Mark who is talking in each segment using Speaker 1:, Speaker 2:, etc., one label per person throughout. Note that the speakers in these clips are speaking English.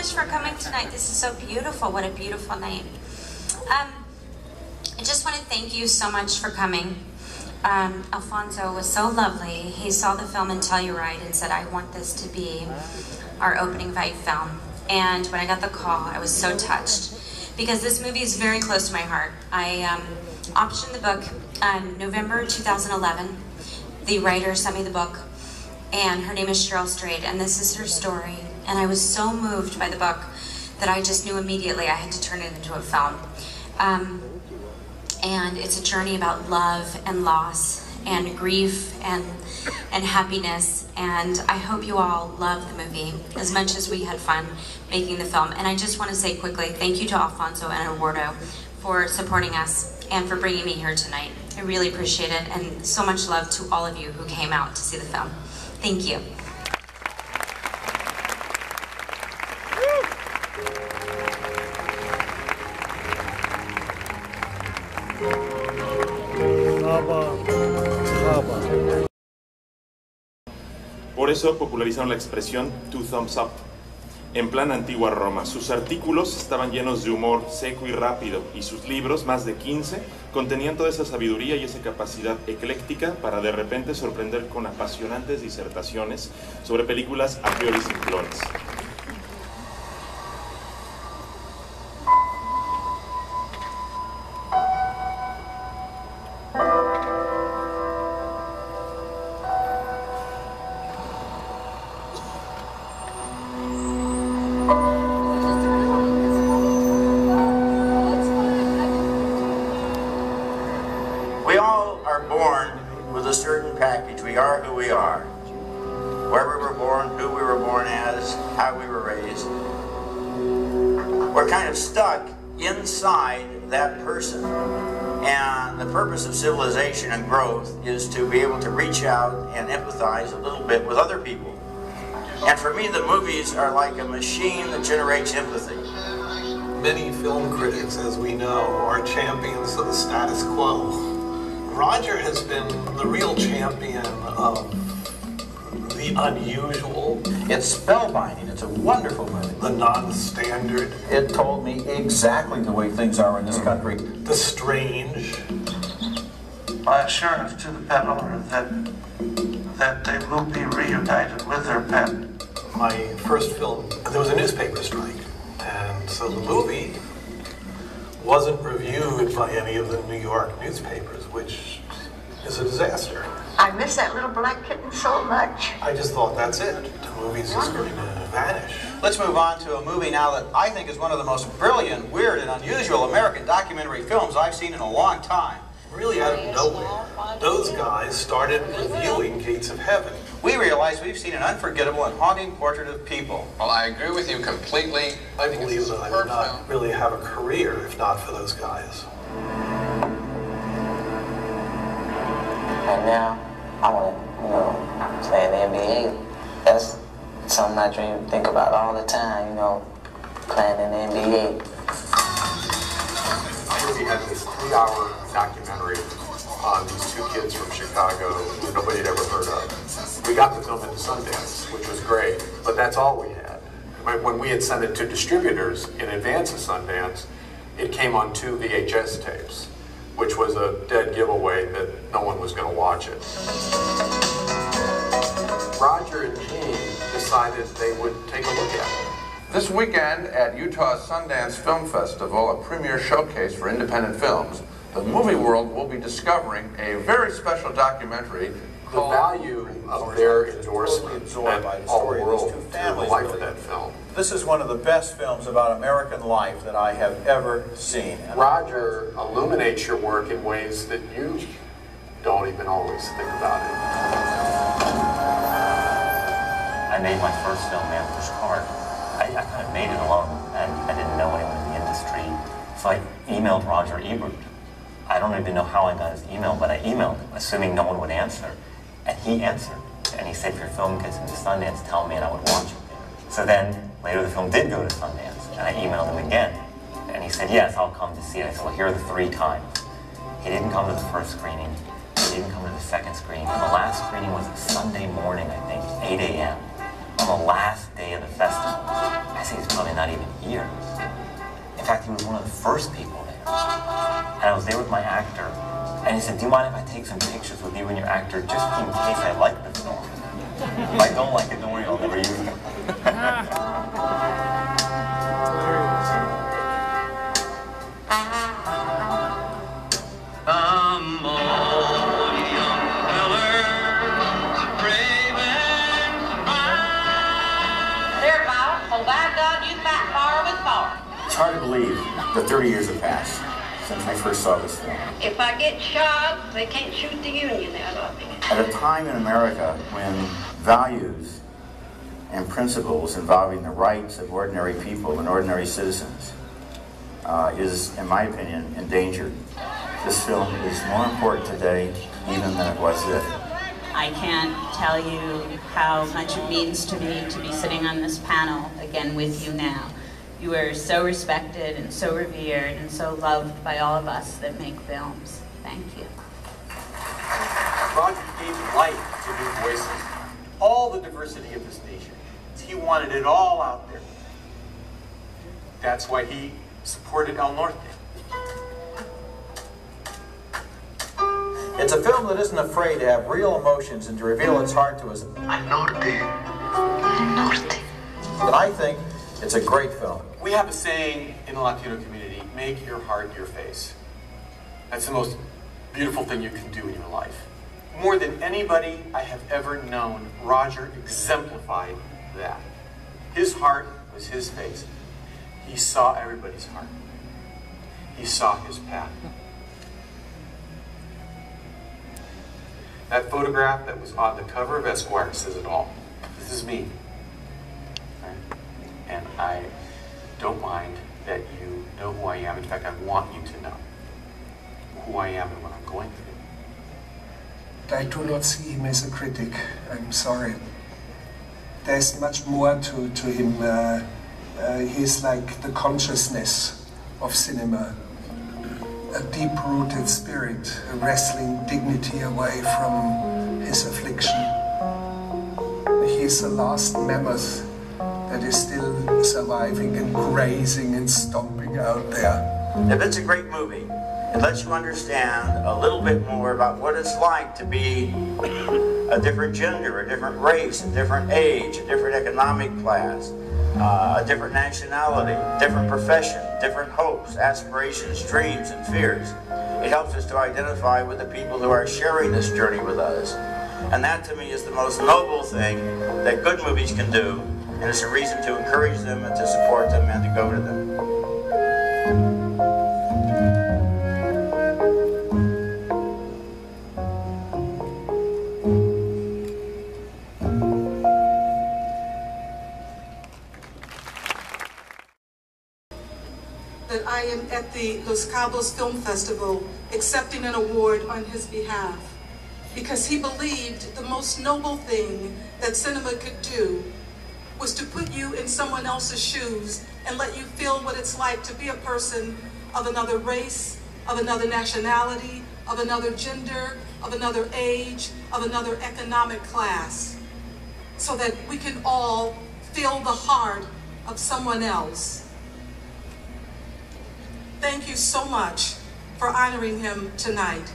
Speaker 1: much for coming tonight. This is so beautiful. What a beautiful night. I just want to thank you so much for coming. Alfonso was so lovely. He saw the film in Telluride and said, I want this to be our opening night film. And when I got the call, I was so touched because this movie is very close to my heart. I optioned the book November 2011. The writer sent me the book, and her name is Cheryl Strayed, and this is her story. And I was so moved by the book that I just knew immediately I had to turn it into a film. And it's a journey about love and loss and grief and happiness. And I hope you all love the movie as much as we had fun making the film. And I just want to say quickly, thank you to Alfonso and Eduardo for supporting us and for bringing me here tonight. I really appreciate it, and so much love to all of you who came out to see the film. Thank you.
Speaker 2: Por eso popularizaron la expresión two thumbs up. En plan antigua Roma, sus artículos estaban llenos de humor seco y rápido, y sus libros, más de 15, contenían toda esa sabiduría y esa capacidad ecléctica para de repente sorprender con apasionantes disertaciones sobre películas a priori simplones.
Speaker 3: We all are born with a certain package. We are who we are. Where we were born, who we were born as, how we were raised. We're kind of stuck inside that person. And the purpose of civilization and growth is to be able to reach out and empathize a little bit with other people. And for me, the movies are like a machine that generates empathy.
Speaker 4: Many film critics, as we know, are champions of the status quo. Roger has been the real champion of the unusual.
Speaker 3: It's spellbinding. It's a wonderful movie.
Speaker 4: The non-standard.
Speaker 3: It told me exactly the way things are in this country.
Speaker 4: The strange.
Speaker 5: My assurance to the peddler that they will be reunited with their pet.
Speaker 4: My first film, there was a newspaper strike, and so the movie wasn't reviewed by any of the New York newspapers, which is a disaster.
Speaker 6: I miss that little black kitten so much.
Speaker 4: I just thought, that's it. The movie's just going to vanish.
Speaker 7: Let's move on to a movie now that I think is one of the most brilliant, weird, and unusual American documentary films I've seen in a long time.
Speaker 4: Really out of nowhere, those guys started reviewing Gates of Heaven.
Speaker 7: We realize we've seen an unforgettable and haunting portrait of people.
Speaker 8: Well, I agree with you completely.
Speaker 4: I believe that I would not really have a career if not for those guys.
Speaker 9: And now, I want to, play in the NBA. That's something I think about all the time, playing in the NBA.
Speaker 10: We had this 3-hour documentary on these two kids from Chicago who nobody had ever heard of. We got the film into Sundance, which was great, but that's all we had. When we had sent it to distributors in advance of Sundance, it came on 2 VHS tapes, which was a dead giveaway that no one was going to watch it. Roger and Gene decided they would take a look at it.
Speaker 8: This weekend at Utah's Sundance Film Festival, a premier showcase for independent films, the movie world will be discovering a very special documentary.
Speaker 10: The value of their endorsement meant all the world to the life of that film.
Speaker 3: This is one of the best films about American life that I have ever seen.
Speaker 10: Roger illuminates your work in ways that you don't even always think about it.
Speaker 11: I made my first film, Man Push Cart. I kind of made it alone, and I didn't know anyone in the industry. So I emailed Roger Ebert. I don't even know how I got his email, but I emailed him, assuming no one would answer. And he answered. And he said, if your film gets into Sundance, tell me and I would watch it there. So then, later the film did go to Sundance, and I emailed him again. And he said, yes, I'll come to see it. I said, well, here are the 3 times. He didn't come to the first screening. He didn't come to the second screening. And the last screening was a Sunday morning, I think, 8 a.m. on the last day of the festival. I say he's probably not even here. In fact, he was one of the first people there. And I was there with my actor, and he said, do you mind if I take some pictures with you and your actor just in case I like the film? If I don't like it, don't worry, I'll never use it.
Speaker 3: It's hard to believe that 30 years have passed since I first saw this film.
Speaker 6: If I get shot, they can't shoot the Union out of me.
Speaker 3: At a time in America when values and principles involving the rights of ordinary people and ordinary citizens is, in my opinion, endangered. This film is more important today even than it was then.
Speaker 12: I can't tell you how much it means to me to be sitting on this panel again with you now. You are so respected and so revered and so loved by all of us that make films. Thank you.
Speaker 10: Roger gave life to new voices, all the diversity of this nation. He wanted it all out there. That's why he supported El Norte.
Speaker 7: It's a film that isn't afraid to have real emotions and to reveal its heart to us.
Speaker 5: El Norte. El Norte.
Speaker 7: And I think it's a great film.
Speaker 10: We have a saying in the Latino community, make your heart your face. That's the most beautiful thing you can do in your life. More than anybody I have ever known, Roger exemplified that. His heart was his face. He saw everybody's heart. He saw his path. That photograph that was on the cover of Esquire says it all. This is me. Right? And I don't mind that you know who I am. In fact, I want you to know who I am and what I'm going through.
Speaker 13: I do not see him as a critic. I'm sorry. There's much more to him. He's like the consciousness of cinema. A deep-rooted spirit, wrestling dignity away from his affliction. He's the last mammoth that is still surviving and grazing and stomping out there.
Speaker 3: If it's a great movie, it lets you understand a little bit more about what it's like to be a different gender, a different race, a different age, a different economic class, a different nationality, different profession, different hopes, aspirations, dreams, and fears. It helps us to identify with the people who are sharing this journey with us. And that, to me, is the most noble thing that good movies can do, and it's a reason to encourage them and to support them and to go to them.
Speaker 14: That I am at the Los Cabos Film Festival accepting an award on his behalf because he believed the most noble thing that cinema could do was to put you in someone else's shoes and let you feel what it's like to be a person of another race, of another nationality, of another gender, of another age, of another economic class, so that we can all feel the heart of someone else. Thank you so much for honoring him tonight.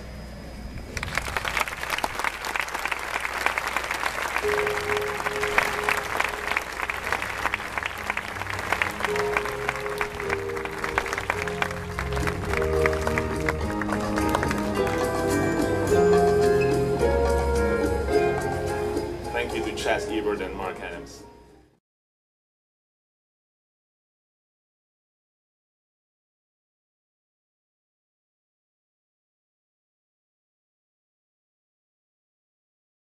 Speaker 2: Thank you to Chas Ebert and Mark Adams.